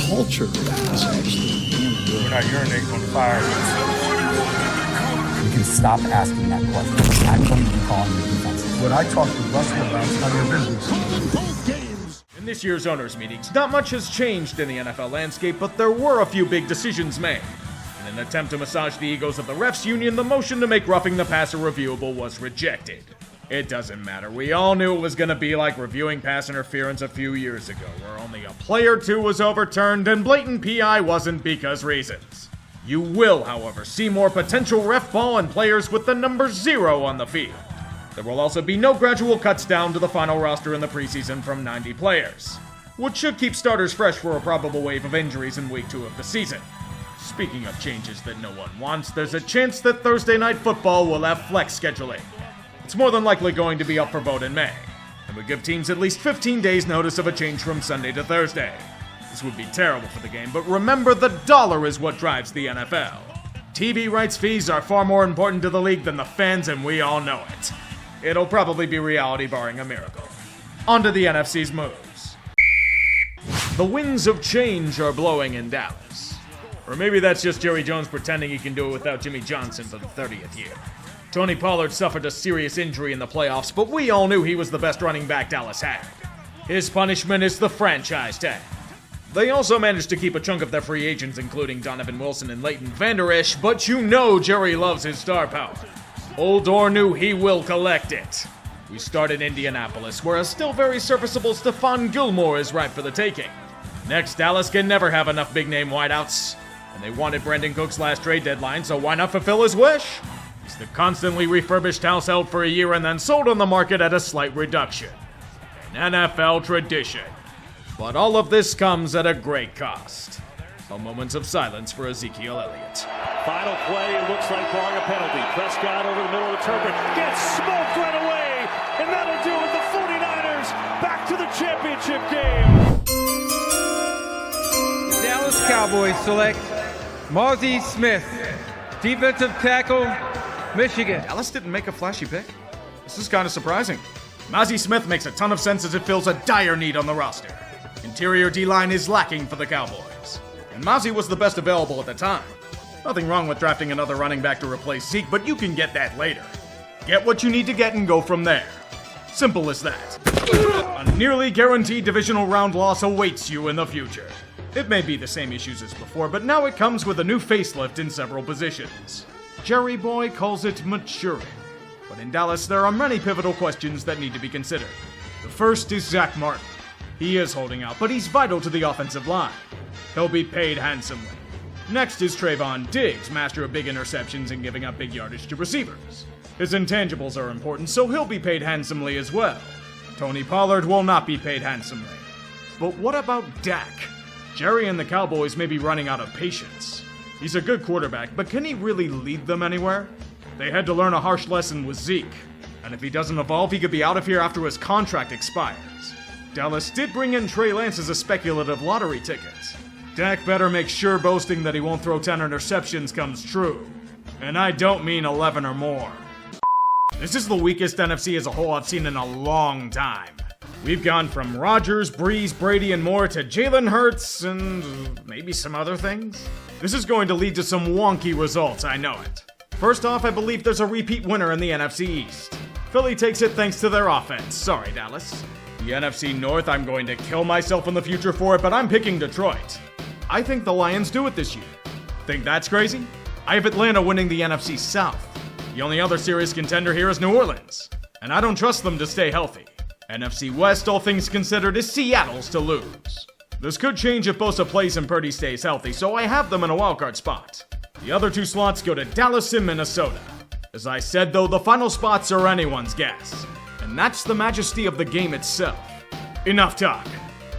culture is actually damn good. We're not urinating on the fire. You can stop asking that question. I'm going to be calling the defense. What I talked to Russell about is none of your business. In this year's owners' meetings, not much has changed in the NFL landscape, but there were a few big decisions made. In an attempt to massage the egos of the refs union, the motion to make roughing the passer reviewable was rejected. It doesn't matter. We all knew it was going to be like reviewing pass interference a few years ago, where only a play or two was overturned and blatant PI wasn't because reasons. You will, however, see more potential ref ball and players with the number 0 on the field. There will also be no gradual cuts down to the final roster in the preseason from 90 players, which should keep starters fresh for a probable wave of injuries in week 2 of the season. Speaking of changes that no one wants, there's a chance that Thursday Night Football will have flex scheduling. It's more than likely going to be up for vote in May, and would give teams at least 15 days notice of a change from Sunday to Thursday. This would be terrible for the game, but remember, the dollar is what drives the NFL. TV rights fees are far more important to the league than the fans, and we all know it. It'll probably be reality barring a miracle. On to the NFC's moves. The winds of change are blowing in Dallas. Or maybe that's just Jerry Jones pretending he can do it without Jimmy Johnson for the 30th year. Tony Pollard suffered a serious injury in the playoffs, but we all knew he was the best running back Dallas had. His punishment is the franchise tag. They also managed to keep a chunk of their free agents, including Donovan Wilson and Leighton Vander Esch, but you know Jerry loves his star power. Old or new, he will collect it. We start in Indianapolis, where a still very serviceable Stephon Gilmore is ripe for the taking. Next, Dallas can never have enough big-name wideouts. And they wanted Brandon Cooks' last trade deadline, so why not fulfill his wish? He's the constantly refurbished house held for a year and then sold on the market at a slight reduction. An NFL tradition. But all of this comes at a great cost. A moment of silence for Ezekiel Elliott. Final play, it looks like barring a penalty. Prescott over the middle of the turban, gets smoked right away, and that'll do it. The 49ers back to the championship game. Dallas Cowboys select Mazi Smith, defensive tackle, Michigan. Dallas didn't make a flashy pick. This is kind of surprising. Mazi Smith makes a ton of sense as it fills a dire need on the roster. Interior D-line is lacking for the Cowboys. And Mazi was the best available at the time. Nothing wrong with drafting another running back to replace Zeke, but you can get that later. Get what you need to get and go from there. Simple as that. A nearly guaranteed divisional round loss awaits you in the future. It may be the same issues as before, but now it comes with a new facelift in several positions. Jerry Boy calls it maturing. But in Dallas, there are many pivotal questions that need to be considered. The first is Zach Martin. He is holding out, but he's vital to the offensive line. He'll be paid handsomely. Next is Trayvon Diggs, master of big interceptions and giving up big yardage to receivers. His intangibles are important, so he'll be paid handsomely as well. Tony Pollard will not be paid handsomely. But what about Dak? Jerry and the Cowboys may be running out of patience. He's a good quarterback, but can he really lead them anywhere? They had to learn a harsh lesson with Zeke, and if he doesn't evolve, he could be out of here after his contract expires. Dallas did bring in Trey Lance as a speculative lottery ticket. Dak better make sure boasting that he won't throw 10 interceptions comes true. And I don't mean 11 or more. This is the weakest NFC as a whole I've seen in a long time. We've gone from Rodgers, Breeze, Brady, and more to Jalen Hurts and maybe some other things. This is going to lead to some wonky results, I know it. First off, I believe there's a repeat winner in the NFC East. Philly takes it thanks to their offense. Sorry, Dallas. The NFC North, I'm going to kill myself in the future for it, but I'm picking Detroit. I think the Lions do it this year. Think that's crazy? I have Atlanta winning the NFC South. The only other serious contender here is New Orleans, and I don't trust them to stay healthy. NFC West, all things considered, is Seattle's to lose. This could change if Bosa plays and Purdy stays healthy, so I have them in a wildcard spot. The other two slots go to Dallas and Minnesota. As I said though, the final spots are anyone's guess. And that's the majesty of the game itself. Enough talk.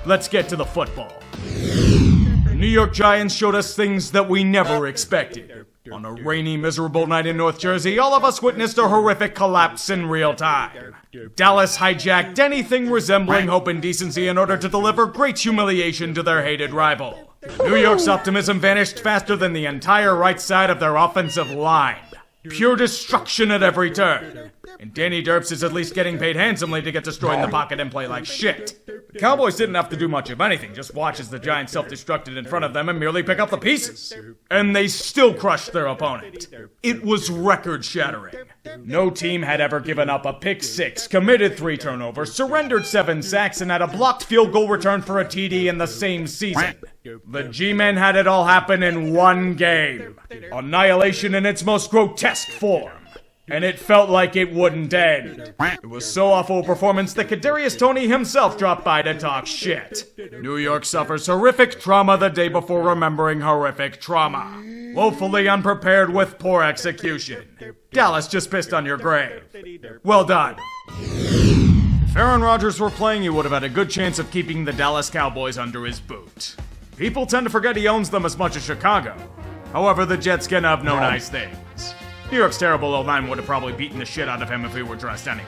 Let's get to the football. The New York Giants showed us things that we never expected. On a rainy, miserable night in North Jersey, all of us witnessed a horrific collapse in real time. Dallas hijacked anything resembling hope and decency in order to deliver great humiliation to their hated rival. New York's optimism vanished faster than the entire right side of their offensive line. Pure destruction at every turn. And Danny Derps is at least getting paid handsomely to get destroyed in the pocket and play like shit. Cowboys didn't have to do much of anything, just watch as the Giants self-destructed in front of them and merely pick up the pieces. And they still crushed their opponent. It was record-shattering. No team had ever given up a pick six, committed 3 turnovers, surrendered 7 sacks, and had a blocked field goal return for a TD in the same season. The G-Men had it all happen in one game. Annihilation in its most grotesque form. And it felt like it wouldn't end. It was so awful a performance that Kadarius Toney himself dropped by to talk shit. New York suffers horrific trauma the day before remembering horrific trauma. Woefully unprepared with poor execution. Dallas just pissed on your grave. Well done. If Aaron Rodgers were playing, he would have had a good chance of keeping the Dallas Cowboys under his boot. People tend to forget he owns them as much as Chicago. However, the Jets can have no nice things. New York's terrible O-line would have probably beaten the shit out of him if he were dressed anyway.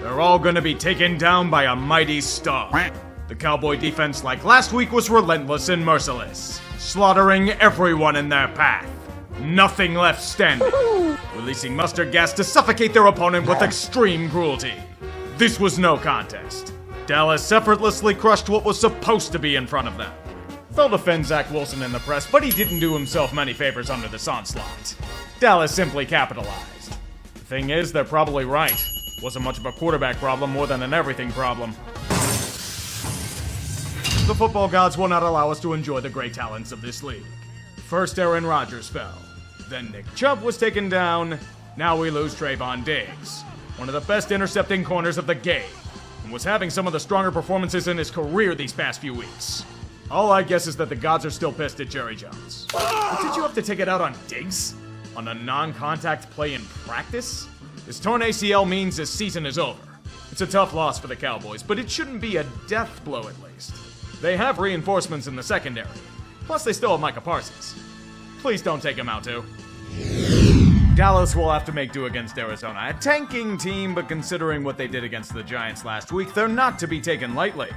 They're all gonna be taken down by a mighty star. The Cowboy defense, like last week, was relentless and merciless, slaughtering everyone in their path. Nothing left standing, releasing mustard gas to suffocate their opponent with extreme cruelty. This was no contest. Dallas effortlessly crushed what was supposed to be in front of them. They'll defend Zach Wilson in the press, but he didn't do himself many favors under this onslaught. Dallas simply capitalized. The thing is, they're probably right. Wasn't much of a quarterback problem, more than an everything problem. The football gods will not allow us to enjoy the great talents of this league. First Aaron Rodgers fell. Then Nick Chubb was taken down. Now we lose Trayvon Diggs, one of the best intercepting corners of the game, and was having some of the stronger performances in his career these past few weeks. All I guess is that the gods are still pissed at Jerry Jones. But did you have to take it out on Diggs? On a non-contact play in practice? His torn ACL means his season is over. It's a tough loss for the Cowboys, but it shouldn't be a death blow at least. They have reinforcements in the secondary. Plus they still have Micah Parsons. Please don't take him out too. Dallas will have to make do against Arizona. A tanking team, but considering what they did against the Giants last week, they're not to be taken lightly.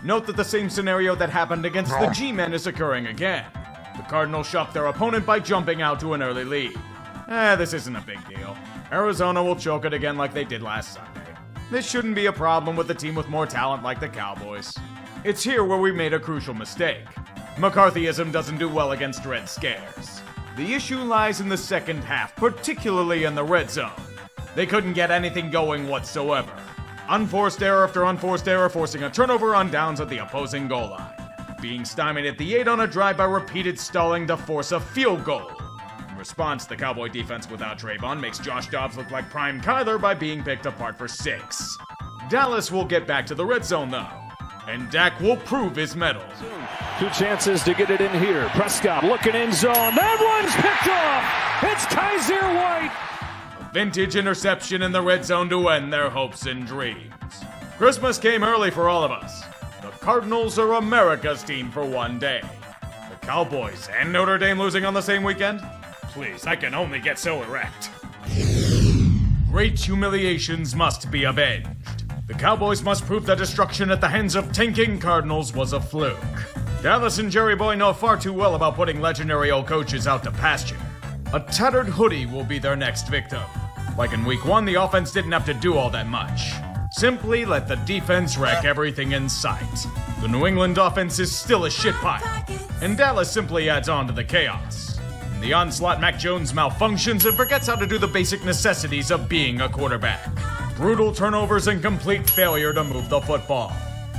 Note that the same scenario that happened against the G-Men is occurring again. The Cardinals shocked their opponent by jumping out to an early lead. This isn't a big deal. Arizona will choke it again like they did last Sunday. This shouldn't be a problem with a team with more talent like the Cowboys. It's here where we made a crucial mistake. McCarthyism doesn't do well against red scares. The issue lies in the second half, particularly in the red zone. They couldn't get anything going whatsoever. Unforced error after unforced error, forcing a turnover on downs at the opposing goal line. Being stymied at the 8 on a drive by repeated stalling to force a field goal. In response, the Cowboy defense without Trayvon makes Josh Dobbs look like prime Kyler by being picked apart for 6. Dallas will get back to the red zone though, and Dak will prove his mettle. 2 chances to get it in here. Prescott looking in zone. That one's picked off. It's Kaiser White. A vintage interception in the red zone to end their hopes and dreams. Christmas came early for all of us. The Cardinals are America's team for one day. The Cowboys and Notre Dame losing on the same weekend? Please, I can only get so erect. Great humiliations must be avenged. The Cowboys must prove that destruction at the hands of tanking Cardinals was a fluke. Dallas and Jerry Boy know far too well about putting legendary old coaches out to pasture. A tattered hoodie will be their next victim. Like in week 1, the offense didn't have to do all that much. Simply let the defense wreck everything in sight. The New England offense is still a shit pile, and Dallas simply adds on to the chaos. In the onslaught, Mac Jones malfunctions and forgets how to do the basic necessities of being a quarterback. Brutal turnovers and complete failure to move the football.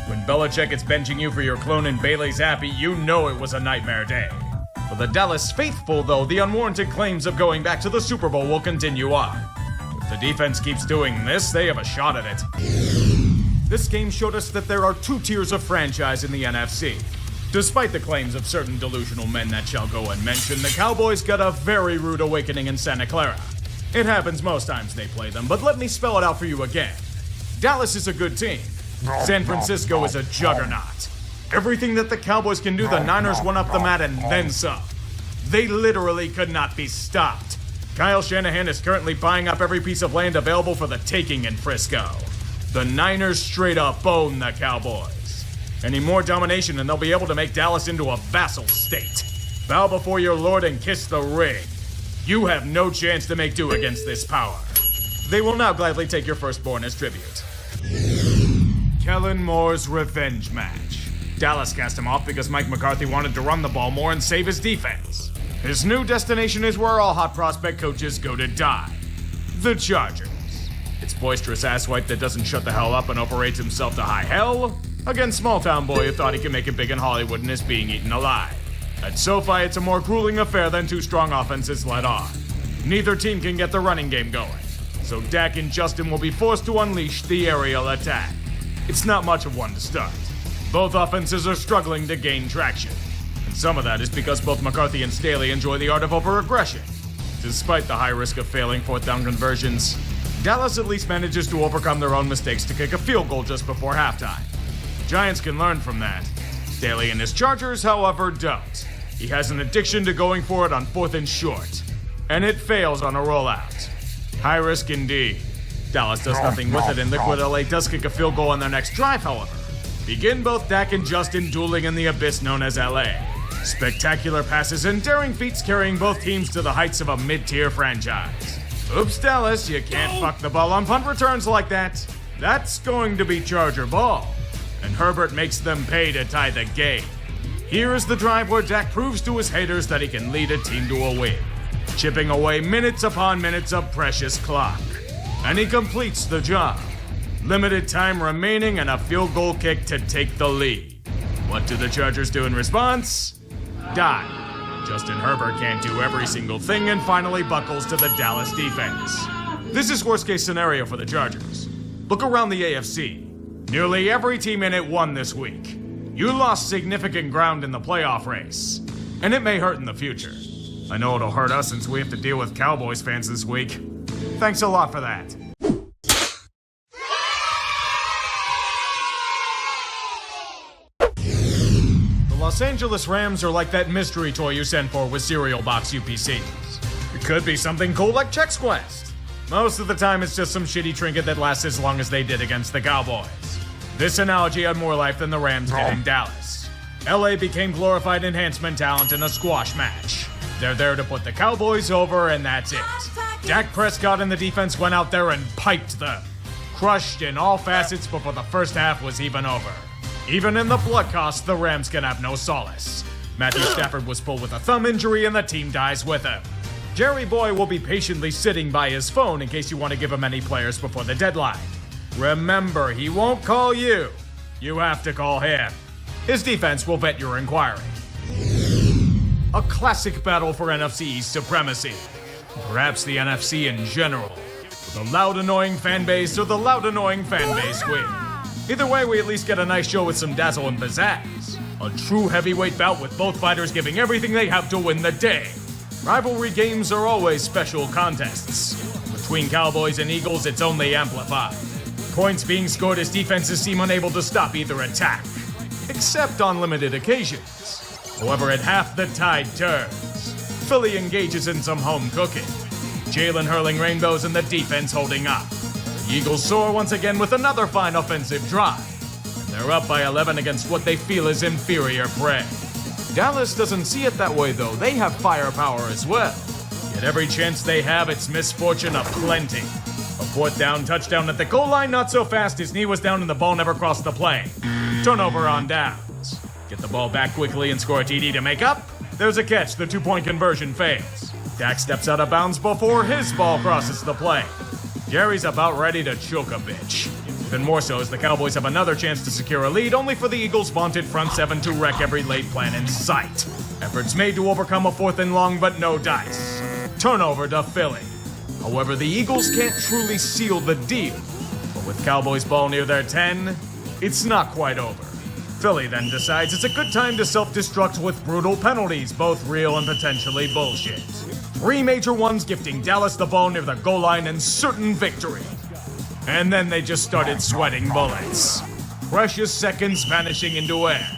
When Belichick is benching you for your clone in Bailey Zappi, you know it was a nightmare day. For the Dallas faithful, though, the unwarranted claims of going back to the Super Bowl will continue on. If the defense keeps doing this, they have a shot at it. This game showed us that there are 2 tiers of franchise in the NFC. Despite the claims of certain delusional men that shall go unmentioned, the Cowboys got a very rude awakening in Santa Clara. It happens most times they play them, but let me spell it out for you again. Dallas is a good team. San Francisco is a juggernaut. Everything that the Cowboys can do, the Niners went up the mat and then some. They literally could not be stopped. Kyle Shanahan is currently buying up every piece of land available for the taking in Frisco. The Niners straight up own the Cowboys. Any more domination and they'll be able to make Dallas into a vassal state. Bow before your lord and kiss the ring. You have no chance to make do against this power. They will now gladly take your firstborn as tribute. Kellen Moore's revenge match. Dallas cast him off because Mike McCarthy wanted to run the ball more and save his defense. His new destination is where all hot prospect coaches go to die. The Chargers. It's boisterous asswipe that doesn't shut the hell up and operates himself to high hell against small-town boy who thought he could make it big in Hollywood and is being eaten alive. At SoFi, it's a more grueling affair than two strong offenses let on. Neither team can get the running game going, so Dak and Justin will be forced to unleash the aerial attack. It's not much of one to start. Both offenses are struggling to gain traction. And some of that is because both McCarthy and Staley enjoy the art of over-aggression. Despite the high risk of failing fourth down conversions, Dallas at least manages to overcome their own mistakes to kick a field goal just before halftime. The Giants can learn from that. Staley and his Chargers, however, don't. He has an addiction to going for it on 4th and short, and it fails on a rollout. High risk indeed. Dallas does nothing with it, and Liquid LA does kick a field goal on their next drive, however. Begin both Dak and Justin dueling in the abyss known as LA. Spectacular passes and daring feats carrying both teams to the heights of a mid-tier franchise. Oops, Dallas, you can't fuck the ball on punt returns like that. That's going to be Charger ball. And Herbert makes them pay to tie the game. Here is the drive where Dak proves to his haters that he can lead a team to a win, chipping away minutes upon minutes of precious clock. And he completes the job. Limited time remaining and a field goal kick to take the lead. What do the Chargers do in response? Die. Justin Herbert can't do every single thing and finally buckles to the Dallas defense. This is worst case scenario for the Chargers. Look around the AFC. Nearly every team in it won this week. You lost significant ground in the playoff race, and it may hurt in the future. I know it'll hurt us since we have to deal with Cowboys fans this week. Thanks a lot for that. The Los Angeles Rams are like that mystery toy you send for with cereal box UPCs. It could be something cool like Chex Quest. Most of the time it's just some shitty trinket that lasts as long as they did against the Cowboys. This analogy had more life than the Rams did in Dallas. LA became glorified enhancement talent in a squash match. They're there to put the Cowboys over, and that's it. Dak Prescott and the defense went out there and piped them. Crushed in all facets before the first half was even over. Even in the blood cost, the Rams can have no solace. Matthew Stafford was pulled with a thumb injury and the team dies with him. Jerry Boy will be patiently sitting by his phone in case you want to give him any players before the deadline. Remember, he won't call you. You have to call him. His defense will vet your inquiry. A classic battle for NFC East supremacy. Perhaps the NFC in general. The loud, annoying fan base or the loud, annoying fan base win. Either way, we at least get a nice show with some dazzle and pizzazz. A true heavyweight bout with both fighters giving everything they have to win the day. Rivalry games are always special contests. Between Cowboys and Eagles, it's only amplified. Points being scored as defenses seem unable to stop either attack, except on limited occasions. However, at half the tide turns. Philly engages in some home cooking. Jalen hurling rainbows and the defense holding up. The Eagles soar once again with another fine offensive drive. And they're up by 11 against what they feel is inferior prey. Dallas doesn't see it that way though. They have firepower as well. Yet every chance they have, it's misfortune aplenty. A fourth down touchdown at the goal line, not so fast. His knee was down and the ball never crossed the plane. Turnover on downs. Get the ball back quickly and score a TD to make up. There's a catch, the 2-point conversion fails. Dak steps out of bounds before his ball crosses the plane. Jerry's about ready to choke a bitch. Even more so as the Cowboys have another chance to secure a lead, only for the Eagles' vaunted front seven to wreck every late plan in sight. Efforts made to overcome a 4th and long, but no dice. Turnover to Philly. However, the Eagles can't truly seal the deal. But with Cowboys ball near their 10, it's not quite over. Philly then decides it's a good time to self-destruct with brutal penalties, both real and potentially bullshit. 3 major ones gifting Dallas the ball near the goal line and certain victory. And then they just started sweating bullets. Precious seconds vanishing into air.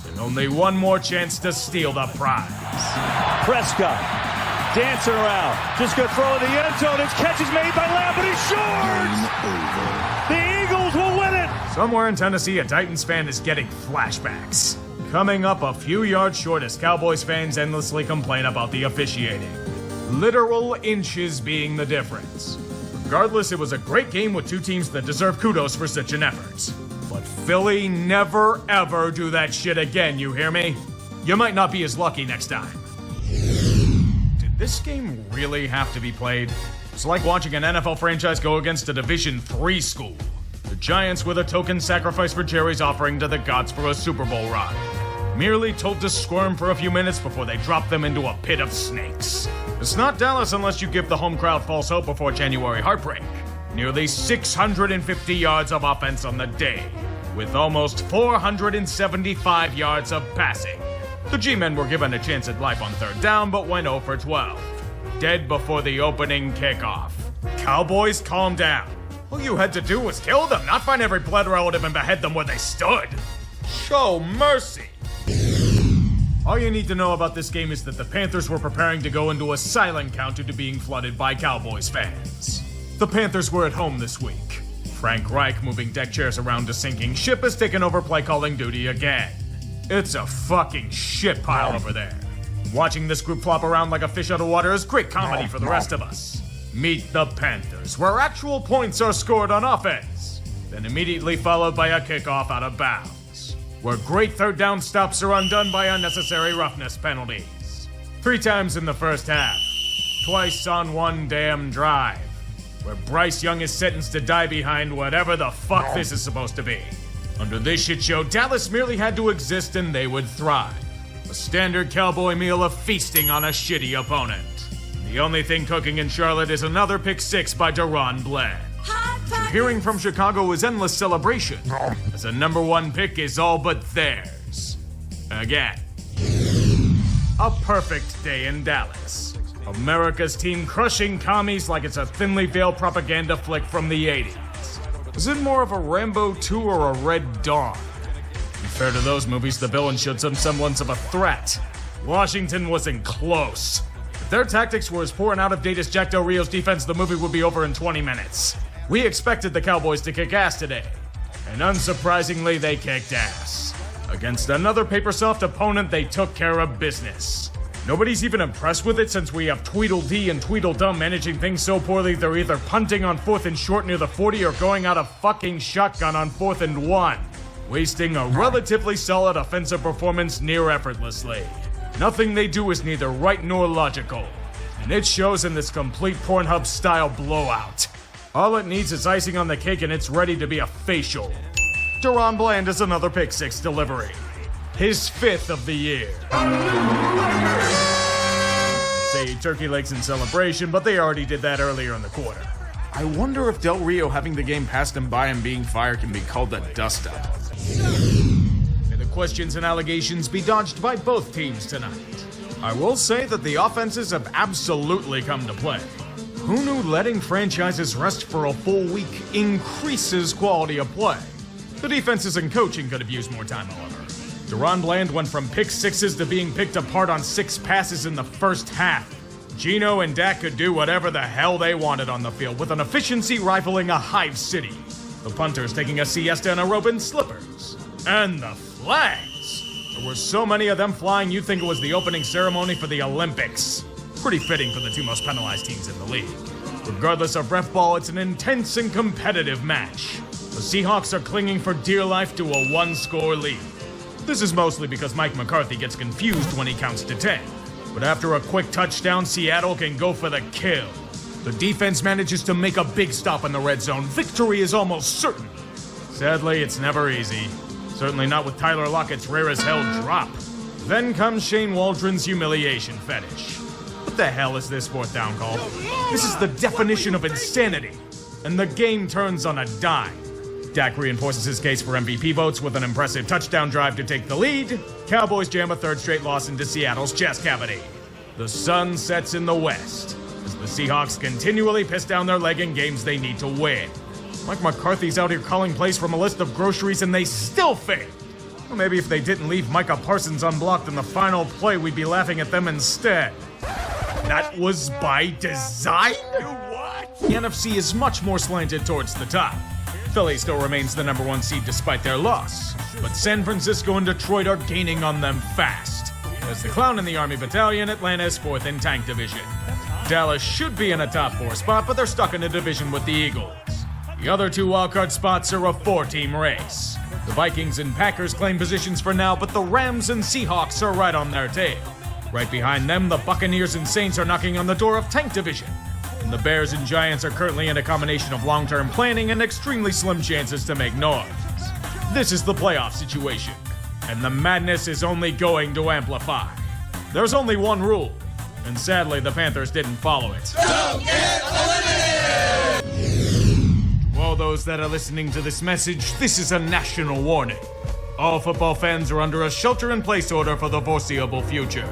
And only one more chance to steal the prize. Prescott dancing around, just gonna throw in the end zone. His catch is made by Lamb, but he's short! The Eagles will win it! Somewhere in Tennessee, a Titans fan is getting flashbacks. Coming up a few yards short as Cowboys fans endlessly complain about the officiating. Literal inches being the difference. Regardless, it was a great game with two teams that deserve kudos for such an effort. But Philly never ever do that shit again, you hear me? You might not be as lucky next time. Did this game really have to be played? It's like watching an NFL franchise go against a Division III school. The Giants were the token sacrifice for Jerry's offering to the gods for a Super Bowl run. Merely told to squirm for a few minutes before they dropped them into a pit of snakes. It's not Dallas unless you give the home crowd false hope before January heartbreak. Nearly 650 yards of offense on the day, with almost 475 yards of passing. The G-men were given a chance at life on third down, but went 0 for 12. Dead before the opening kickoff. Cowboys, calm down. All you had to do was kill them, not find every blood relative and behead them where they stood. Show mercy. All you need to know about this game is that the Panthers were preparing to go into a silent count due to being flooded by Cowboys fans. The Panthers were at home this week. Frank Reich, moving deck chairs around a sinking ship, has taken over play calling duty again. It's a fucking shit pile over there. Watching this group flop around like a fish out of water is great comedy for the rest of us. Meet the Panthers, where actual points are scored on offense, then immediately followed by a kickoff out of bounds, where great third down stops are undone by unnecessary roughness penalties. 3 times in the first half, twice on one damn drive, where Bryce Young is sentenced to die behind whatever the fuck this is supposed to be. Under this shit show, Dallas merely had to exist and they would thrive. A standard cowboy meal of feasting on a shitty opponent. The only thing cooking in Charlotte is another pick 6 by Deron Bland. Hearing from Chicago is endless celebration, as a number 1 pick is all but theirs. Again. A perfect day in Dallas. America's team crushing commies like it's a thinly veiled propaganda flick from the 80s. Is it more of a Rambo 2 or a Red Dawn? Fair to those movies, the villain showed some semblance of a threat. Washington wasn't close. If their tactics were as poor and out of date as Jack Del Rio's defense, the movie would be over in 20 minutes. We expected the Cowboys to kick ass today, and unsurprisingly, they kicked ass. Against another paper-soft opponent, they took care of business. Nobody's even impressed with it since we have Tweedledee and Tweedledum managing things so poorly they're either punting on 4th and short near the 40 or going out of fucking shotgun on 4th and 1. Wasting a relatively solid offensive performance near effortlessly. Nothing they do is neither right nor logical, and it shows in this complete Pornhub-style blowout. All it needs is icing on the cake and it's ready to be a facial. Deron Bland is another pick 6 delivery. His 5th of the year. Say turkey legs in celebration, but they already did that earlier in the quarter. I wonder if Del Rio having the game passed him by and being fired can be called a dust-up. May the questions and allegations be dodged by both teams tonight. I will say that the offenses have absolutely come to play. Who knew letting franchises rest for a full week increases quality of play? The defenses and coaching could have used more time, however. Deron Bland went from pick 6s to being picked apart on 6 passes in the first half. Geno and Dak could do whatever the hell they wanted on the field with an efficiency rivaling a hive city. The punters taking a siesta in a robe and slippers. And the flags! There were so many of them flying you'd think it was the opening ceremony for the Olympics. Pretty fitting for the 2 most penalized teams in the league. Regardless of ref ball, it's an intense and competitive match. The Seahawks are clinging for dear life to a 1-score lead. This is mostly because Mike McCarthy gets confused when he counts to 10. But after a quick touchdown, Seattle can go for the kill. The defense manages to make a big stop in the red zone. Victory is almost certain. Sadly, it's never easy. Certainly not with Tyler Lockett's rare-as-hell drop. Then comes Shane Waldron's humiliation fetish. What the hell is this 4th down call? This is the definition of insanity. And the game turns on a dime. Dak reinforces his case for MVP votes with an impressive touchdown drive to take the lead. Cowboys jam a 3rd straight loss into Seattle's chest cavity. The sun sets in the west as the Seahawks continually piss down their leg in games they need to win. Mike McCarthy's out here calling plays from a list of groceries and they still fail. Or maybe if they didn't leave Micah Parsons unblocked in the final play, we'd be laughing at them instead. That was by design? What? The NFC is much more slanted towards the top. Philly still remains the number 1 seed despite their loss, but San Francisco and Detroit are gaining on them fast. As the Clown in the Army Battalion, Atlanta is 4th in Tank Division. Dallas should be in a top 4 spot, but they're stuck in a division with the Eagles. The other two wildcard spots are a 4-team race. The Vikings and Packers claim positions for now, but the Rams and Seahawks are right on their tail. Right behind them, the Buccaneers and Saints are knocking on the door of tank division. And the Bears and Giants are currently in a combination of long-term planning and extremely slim chances to make noise. This is the playoff situation, and the madness is only going to amplify. There's only one rule, and sadly the Panthers didn't follow it. Don't get eliminated! To all those that are listening to this message, this is a national warning. All football fans are under a shelter-in-place order for the foreseeable future.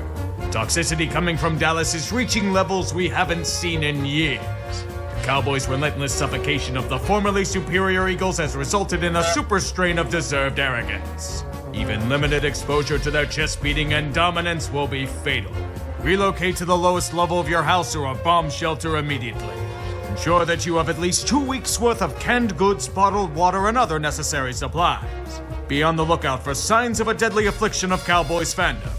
Toxicity coming from Dallas is reaching levels we haven't seen in years. The Cowboys' relentless suffocation of the formerly superior Eagles has resulted in a super strain of deserved arrogance. Even limited exposure to their chest beating and dominance will be fatal. Relocate to the lowest level of your house or a bomb shelter immediately. Ensure that you have at least 2 weeks' worth of canned goods, bottled water, and other necessary supplies. Be on the lookout for signs of a deadly affliction of Cowboys fandom.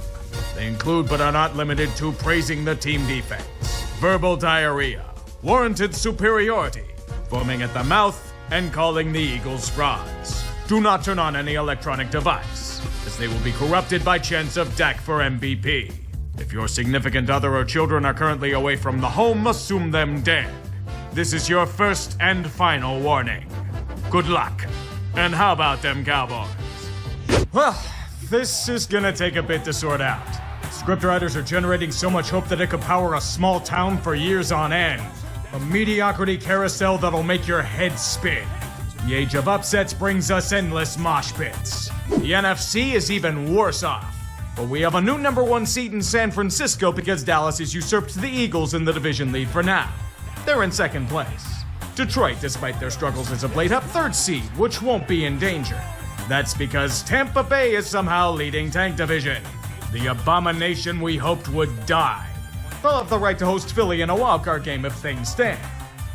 They include but are not limited to praising the team defense, verbal diarrhea, warranted superiority, foaming at the mouth, and calling the Eagles frauds. Do not turn on any electronic device, as they will be corrupted by chants of Dak for MVP. If your significant other or children are currently away from the home, assume them dead. This is your first and final warning. Good luck. And how about them Cowboys? Well, this is gonna take a bit to sort out. Scriptwriters are generating so much hope that it could power a small town for years on end. A mediocrity carousel that'll make your head spin. The age of upsets brings us endless mosh pits. The NFC is even worse off. But we have a new number 1 seed in San Francisco because Dallas has usurped the Eagles in the division lead for now. They're in second place. Detroit, despite their struggles as of late, have 3rd seed, which won't be in danger. That's because Tampa Bay is somehow leading tank division. The abomination we hoped would die. They'll have the right to host Philly in a wildcard game if things stand.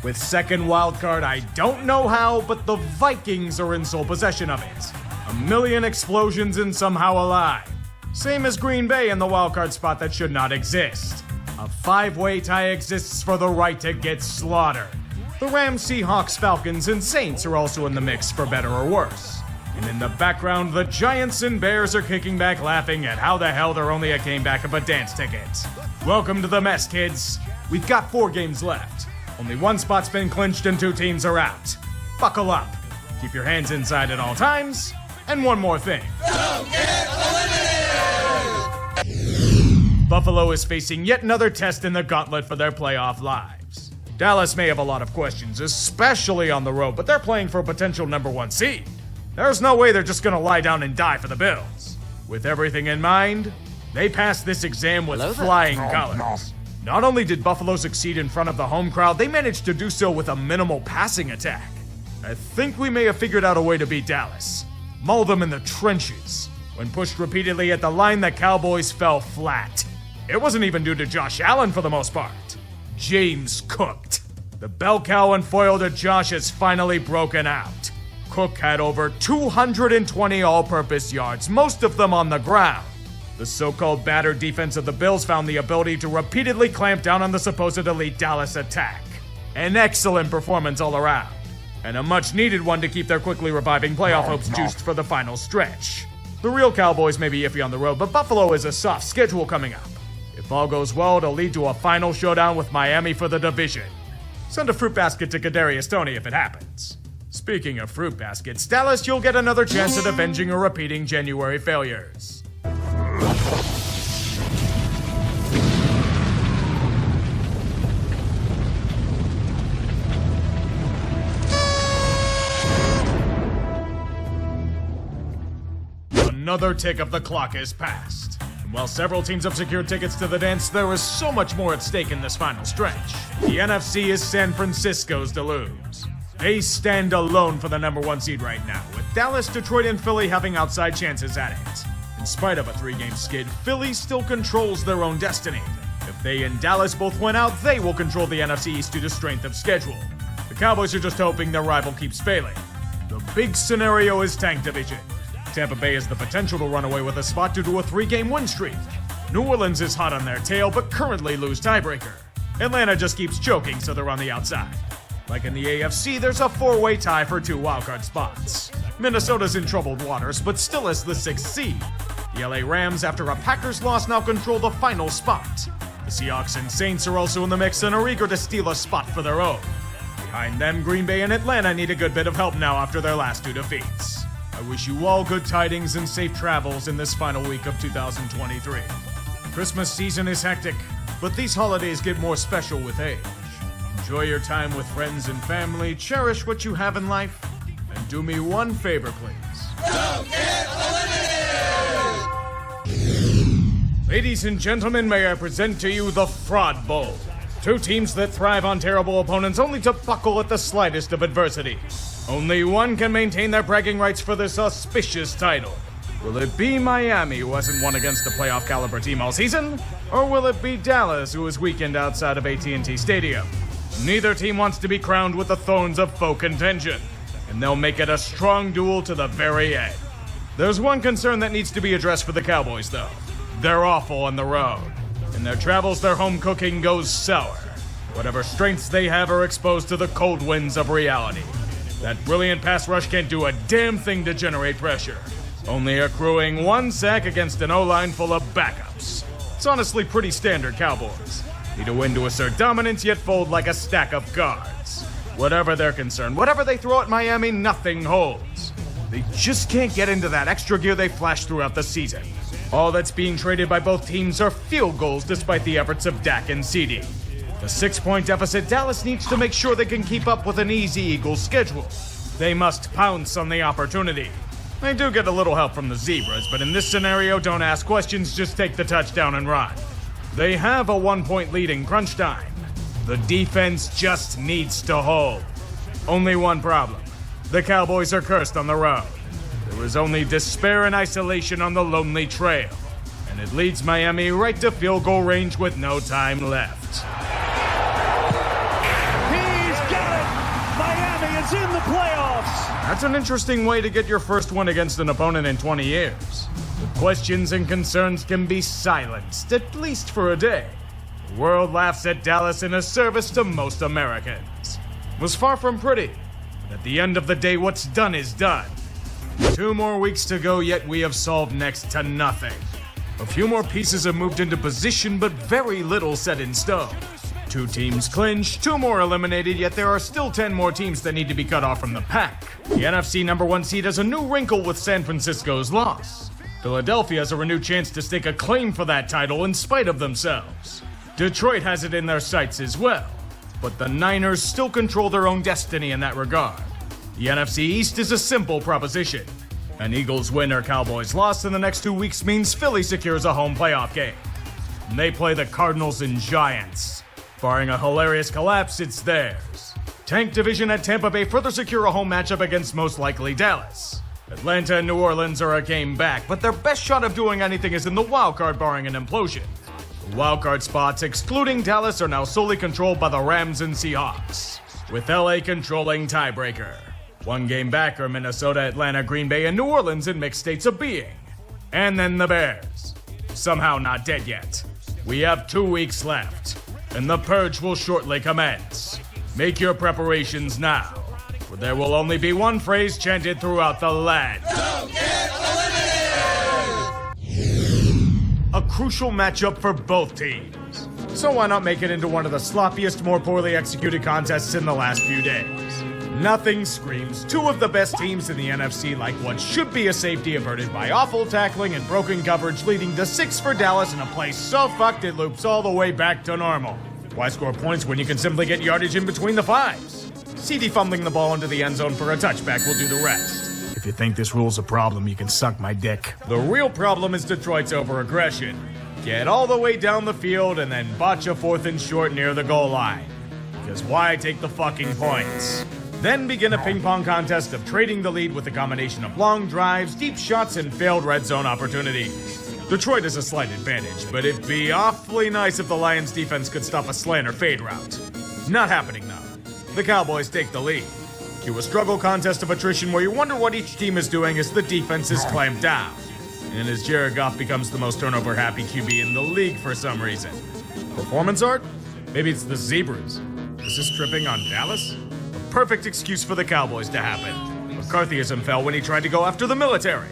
With second wildcard, I don't know how, but the Vikings are in sole possession of it. 1 million explosions and somehow alive. Same as Green Bay in the wildcard spot that should not exist. A 5-way tie exists for the right to get slaughtered. The Rams, Seahawks, Falcons, and Saints are also in the mix for better or worse. And in the background, the Giants and Bears are kicking back laughing at how the hell they're only a game back of a dance ticket. Welcome to the mess, kids. We've got 4 games left. Only 1 spot's been clinched and 2 teams are out. Buckle up. Keep your hands inside at all times. And one more thing. Don't get eliminated! Buffalo is facing yet another test in the gauntlet for their playoff lives. Dallas may have a lot of questions, especially on the road, but they're playing for a potential number 1 seed. There's no way they're just gonna lie down and die for the Bills. With everything in mind, they passed this exam with flying colors. Not only did Buffalo succeed in front of the home crowd, they managed to do so with a minimal passing attack. I think we may have figured out a way to beat Dallas. Maul them in the trenches. When pushed repeatedly at the line, the Cowboys fell flat. It wasn't even due to Josh Allen for the most part. James cooked. The bell cow and foil to Josh has finally broken out. Cook had over 220 all-purpose yards, most of them on the ground. The so-called battered defense of the Bills found the ability to repeatedly clamp down on the supposed elite Dallas attack. An excellent performance all around, and a much-needed one to keep their quickly reviving playoff hopes juiced for the final stretch. The real Cowboys may be iffy on the road, but Buffalo is a soft schedule coming up. If all goes well, it'll lead to a final showdown with Miami for the division. Send a fruit basket to Kadarius Toney if it happens. Speaking of fruit baskets, Dallas, you'll get another chance at avenging or repeating January failures. Another tick of the clock is passed. And while several teams have secured tickets to the dance, there is so much more at stake in this final stretch. The NFC is San Francisco's to lose. They stand alone for the number 1 seed right now, with Dallas, Detroit, and Philly having outside chances at it. In spite of a 3-game skid, Philly still controls their own destiny. If they and Dallas both win out, they will control the NFC East due to strength of schedule. The Cowboys are just hoping their rival keeps failing. The big scenario is tank division. Tampa Bay has the potential to run away with a spot due to a 3-game win streak. New Orleans is hot on their tail, but currently lose tiebreaker. Atlanta just keeps choking, so they're on the outside. Like in the AFC, there's a four-way tie for 2 wildcard spots. Minnesota's in troubled waters, but still has the 6th seed. The LA Rams, after a Packers loss, now control the final spot. The Seahawks and Saints are also in the mix and are eager to steal a spot for their own. Behind them, Green Bay and Atlanta need a good bit of help now after their last 2 defeats. I wish you all good tidings and safe travels in this final week of 2023. Christmas season is hectic, but these holidays get more special with age. Enjoy your time with friends and family, cherish what you have in life, and do me one favor, please. Don't get eliminated! Ladies and gentlemen, may I present to you the Fraud Bowl. 2 teams that thrive on terrible opponents only to buckle at the slightest of adversity. Only one can maintain their bragging rights for this auspicious title. Will it be Miami, who hasn't won against a playoff caliber team all season? Or will it be Dallas, who is weakened outside of AT&T Stadium? Neither team wants to be crowned with the thorns of faux contention, and they'll make it a strong duel to the very end. There's one concern that needs to be addressed for the Cowboys, though. They're awful on the road. In their travels, their home cooking goes sour. Whatever strengths they have are exposed to the cold winds of reality. That brilliant pass rush can't do a damn thing to generate pressure, only accruing 1 sack against an O-line full of backups. It's honestly pretty standard Cowboys. Need a win to assert dominance, yet fold like a stack of cards. Whatever their concern, whatever they throw at Miami, nothing holds. They just can't get into that extra gear they flashed throughout the season. All that's being traded by both teams are field goals despite the efforts of Dak and CD. The 6-point deficit, Dallas needs to make sure they can keep up with an easy Eagles schedule. They must pounce on the opportunity. They do get a little help from the Zebras, but in this scenario, don't ask questions, just take the touchdown and run. They have a 1-point lead in crunch time. The defense just needs to hold. Only one problem. The Cowboys are cursed on the road. There is only despair and isolation on the lonely trail. And it leads Miami right to field goal range with no time left. He's got it! Miami is in the playoffs! That's an interesting way to get your first win against an opponent in 20 years. The questions and concerns can be silenced, at least for a day. The world laughs at Dallas in a service to most Americans. It was far from pretty. But at the end of the day, what's done is done. 2 more weeks to go, yet we have solved next to nothing. A few more pieces have moved into position, but very little set in stone. 2 teams clinched, 2 more eliminated, yet there are still 10 more teams that need to be cut off from the pack. The NFC #1 seed has a new wrinkle with San Francisco's loss. Philadelphia has a renewed chance to stake a claim for that title in spite of themselves. Detroit has it in their sights as well, but the Niners still control their own destiny in that regard. The NFC East is a simple proposition. An Eagles win or Cowboys loss in the next 2 weeks means Philly secures a home playoff game. And they play the Cardinals and Giants. Barring a hilarious collapse, it's theirs. Tank division at Tampa Bay further secure a home matchup against most likely Dallas. Atlanta and New Orleans are a game back, but their best shot of doing anything is in the wild card barring an implosion. The wild card spots, excluding Dallas, are now solely controlled by the Rams and Seahawks, with LA controlling tiebreaker. 1 game back are Minnesota, Atlanta, Green Bay, and New Orleans in mixed states of being. And then the Bears. Somehow not dead yet. We have 2 weeks left, and the purge will shortly commence. Make your preparations now, for there will only be one phrase chanted throughout the land. Don't get eliminated! A crucial matchup for both teams. So why not make it into one of the sloppiest, more poorly executed contests in the last few days? Nothing screams 2 of the best teams in the NFC like what should be a safety averted by awful tackling and broken coverage, leading to 6 for Dallas in a play so fucked it loops all the way back to normal. Why score points when you can simply get yardage in between the 5s? CD fumbling the ball into the end zone for a touchback will do the rest. If you think this rule's a problem, you can suck my dick. The real problem is Detroit's over-aggression. Get all the way down the field and then botch a 4th and short near the goal line. Because why take the fucking points? Then begin a ping-pong contest of trading the lead with a combination of long drives, deep shots, and failed red zone opportunities. Detroit has a slight advantage, but it'd be awfully nice if the Lions defense could stop a slant or fade route. Not happening though. The Cowboys take the lead. Cue a struggle contest of attrition where you wonder what each team is doing as the defenses clamp down. And as Jared Goff becomes the most turnover-happy QB in the league for some reason. Performance art? Maybe it's the Zebras. This is tripping on Dallas? A perfect excuse for the Cowboys to happen. McCarthyism fell when he tried to go after the military.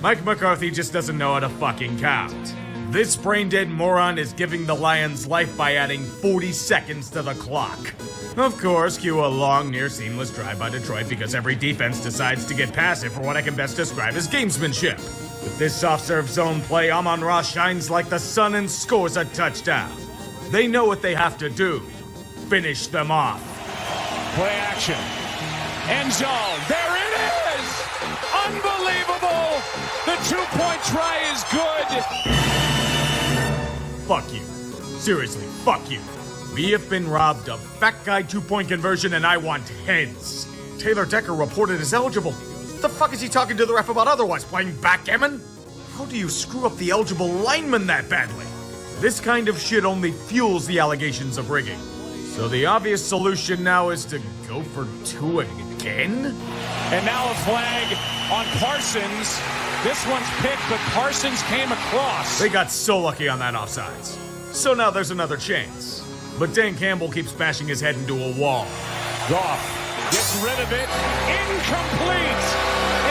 Mike McCarthy just doesn't know how to fucking count. This brain-dead moron is giving the Lions life by adding 40 seconds to the clock. Of course, cue a long, near-seamless drive by Detroit because every defense decides to get passive for what I can best describe as gamesmanship. With this soft-serve zone play, Amon-Ra shines like the sun and scores a touchdown. They know what they have to do. Finish them off. Play action. End zone. There it is! Unbelievable! The two-point try is good. Fuck you. Seriously, fuck you. We have been robbed of fat guy two-point conversion and I want heads. Taylor Decker reported as eligible. The fuck is he talking to the ref about otherwise? Playing backgammon? How do you screw up the eligible lineman that badly? This kind of shit only fuels the allegations of rigging. So the obvious solution now is to go for two again? And now a flag on Parsons. This one's picked, but Parsons came across. They got so lucky on that offsides. So now there's another chance. But Dan Campbell keeps bashing his head into a wall. Goff gets rid of it. Incomplete.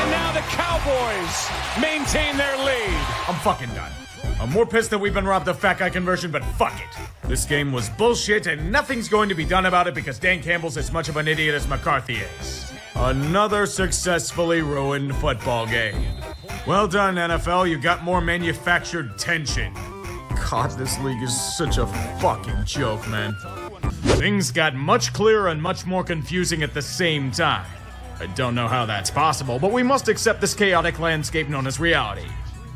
And now the Cowboys maintain their lead. I'm fucking done. I'm more pissed that we've been robbed of fat guy conversion, but fuck it. This game was bullshit and nothing's going to be done about it because Dan Campbell's as much of an idiot as McCarthy is. Another successfully ruined football game. Well done, NFL. You got more manufactured tension. God, this league is such a fucking joke, man. Things got much clearer and much more confusing at the same time. I don't know how that's possible, but we must accept this chaotic landscape known as reality.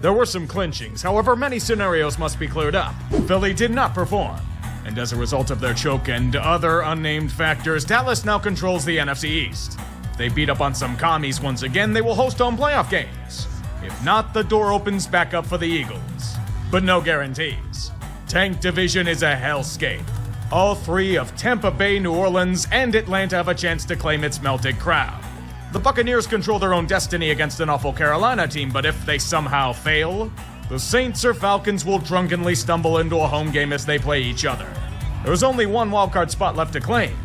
There were some clinchings, however, many scenarios must be cleared up. Philly did not perform, and as a result of their choke and other unnamed factors, Dallas now controls the NFC East. If they beat up on some commies once again, they will host home playoff games. If not, the door opens back up for the Eagles. But no guarantees. Tank division is a hellscape. All three of Tampa Bay, New Orleans, and Atlanta have a chance to claim its melted crown. The Buccaneers control their own destiny against an awful Carolina team, but if they somehow fail, the Saints or Falcons will drunkenly stumble into a home game as they play each other. There's only one wildcard spot left to claim,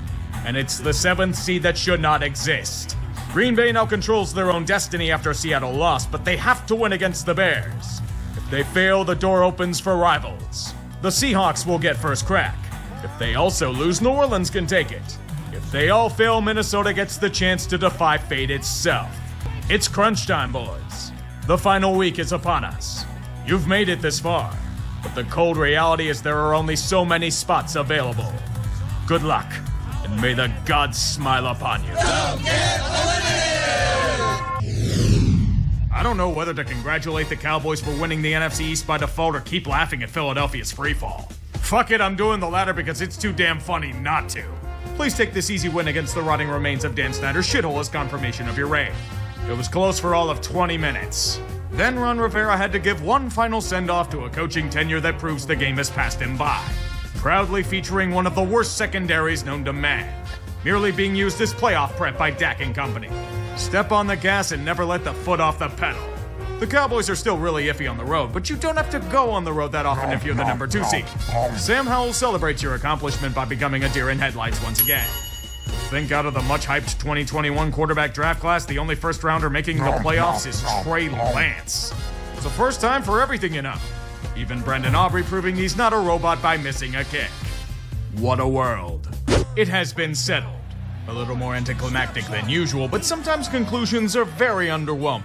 and it's the 7th seed that should not exist. Green Bay now controls their own destiny after Seattle lost, but they have to win against the Bears. If they fail, the door opens for rivals. The Seahawks will get first crack. If they also lose, New Orleans can take it. If they all fail, Minnesota gets the chance to defy fate itself. It's crunch time, boys. The final week is upon us. You've made it this far, but the cold reality is there are only so many spots available. Good luck, and may the gods smile upon you. Don't get eliminated! I don't know whether to congratulate the Cowboys for winning the NFC East by default or keep laughing at Philadelphia's freefall. Fuck it, I'm doing the latter because it's too damn funny not to. Please take this easy win against the rotting remains of Dan Snyder's shithole as confirmation of your reign. It was close for all of 20 minutes. Then Ron Rivera had to give one final send-off to a coaching tenure that proves the game has passed him by. Proudly featuring one of the worst secondaries known to man. Merely being used as playoff prep by Dak and company. Step on the gas and never let the foot off the pedal. The Cowboys are still really iffy on the road, but you don't have to go on the road that often if you're the number 2 seed. Sam Howell celebrates your accomplishment by becoming a deer in headlights once again. Think out of the much-hyped 2021 quarterback draft class, the only first-rounder making the playoffs is Trey Lance. It's the first time for everything, you know. Even Brendan Aubrey proving he's not a robot by missing a kick. What a world. It has been settled. A little more anticlimactic than usual, but sometimes conclusions are very underwhelming.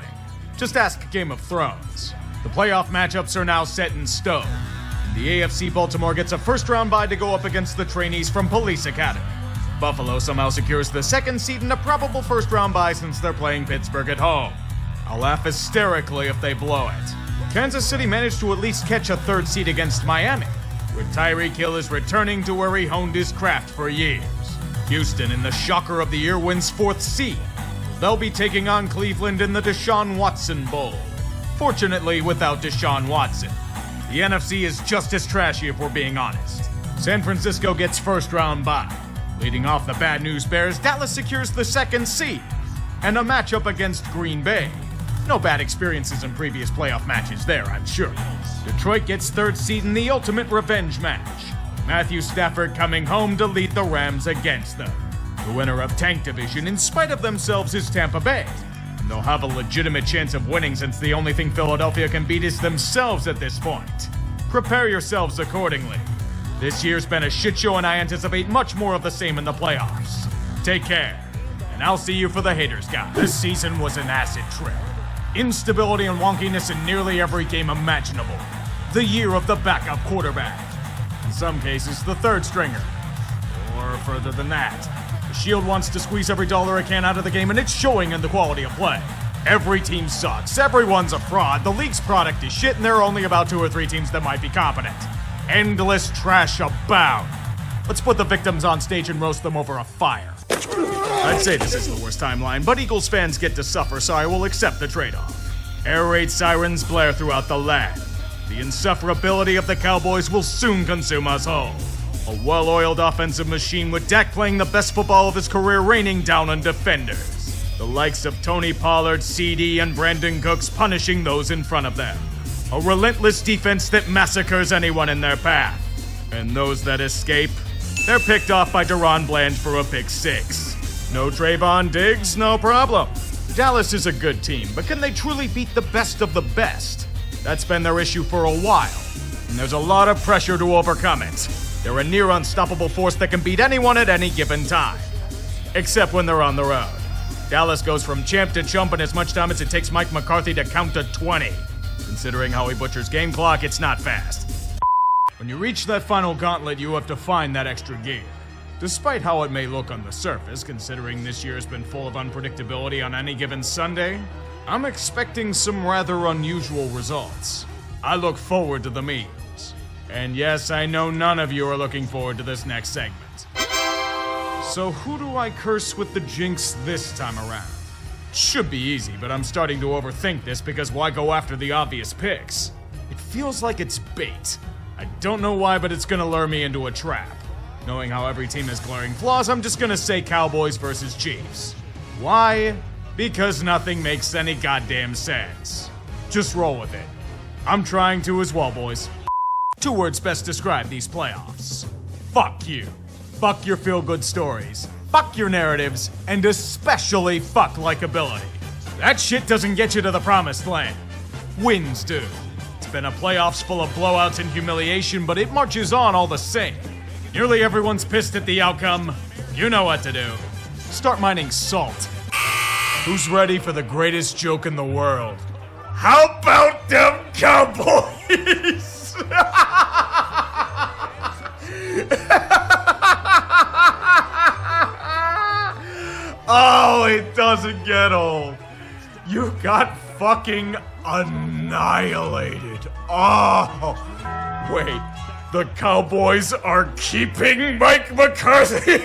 Just ask Game of Thrones. The playoff matchups are now set in stone. The AFC Baltimore gets a first-round bye to go up against the trainees from Police Academy. Buffalo somehow secures the 2nd seed and a probable first-round bye since they're playing Pittsburgh at home. I'll laugh hysterically if they blow it. Kansas City managed to at least catch a 3rd seed against Miami, where Tyreek Hill is returning to where he honed his craft for years. Houston, in the shocker of the year, wins 4th seed. They'll be taking on Cleveland in the Deshaun Watson Bowl. Fortunately, without Deshaun Watson. The NFC is just as trashy if we're being honest. San Francisco gets first-round bye. Leading off the bad news bears, Dallas secures the 2nd seed. And a matchup against Green Bay. No bad experiences in previous playoff matches there, I'm sure. Detroit gets 3rd seed in the ultimate revenge match. Matthew Stafford coming home to lead the Rams against them. The winner of Tank Division, in spite of themselves, is Tampa Bay. And they'll have a legitimate chance of winning since the only thing Philadelphia can beat is themselves at this point. Prepare yourselves accordingly. This year's been a shit show and I anticipate much more of the same in the playoffs. Take care, and I'll see you for the haters, guys. This season was an acid trip. Instability and wonkiness in nearly every game imaginable. The year of the backup quarterback. In some cases, the third stringer. Or further than that. The Shield wants to squeeze every dollar it can out of the game, and it's showing in the quality of play. Every team sucks, everyone's a fraud, the league's product is shit, and there are only about 2 or 3 teams that might be competent. Endless trash abound. Let's put the victims on stage and roast them over a fire. I'd say this is the worst timeline, but Eagles fans get to suffer, so I will accept the trade-off. Air raid sirens blare throughout the land. The insufferability of the Cowboys will soon consume us whole. A well-oiled offensive machine with Dak playing the best football of his career raining down on defenders. The likes of Tony Pollard, CD, and Brandon Cooks punishing those in front of them. A relentless defense that massacres anyone in their path. And those that escape, they're picked off by Deron Blanche for a pick 6. No Trayvon Diggs, no problem. Dallas is a good team, but can they truly beat the best of the best? That's been their issue for a while, and there's a lot of pressure to overcome it. They're a near unstoppable force that can beat anyone at any given time. Except when they're on the road. Dallas goes from champ to chump in as much time as it takes Mike McCarthy to count to 20. Considering how he butchers game clock, it's not fast. When you reach that final gauntlet, you have to find that extra game. Despite how it may look on the surface, considering this year has been full of unpredictability on any given Sunday, I'm expecting some rather unusual results. I look forward to the memes. And yes, I know none of you are looking forward to this next segment. So who do I curse with the jinx this time around? Should be easy, but I'm starting to overthink this because why go after the obvious picks? It feels like it's bait. I don't know why, but it's gonna lure me into a trap. Knowing how every team has glaring flaws, I'm just gonna say Cowboys versus Chiefs. Why? Because nothing makes any goddamn sense. Just roll with it. I'm trying to as well, boys. 2 words best describe these playoffs. Fuck you. Fuck your feel-good stories. Fuck your narratives. And especially fuck likability. That shit doesn't get you to the promised land. Wins do. It's been a playoffs full of blowouts and humiliation, but it marches on all the same. Nearly everyone's pissed at the outcome. You know what to do. Start mining salt. Who's ready for the greatest joke in the world? How about them Cowboys? Oh, it doesn't get old. You got fucking annihilated. Oh, wait. The Cowboys are keeping Mike McCarthy.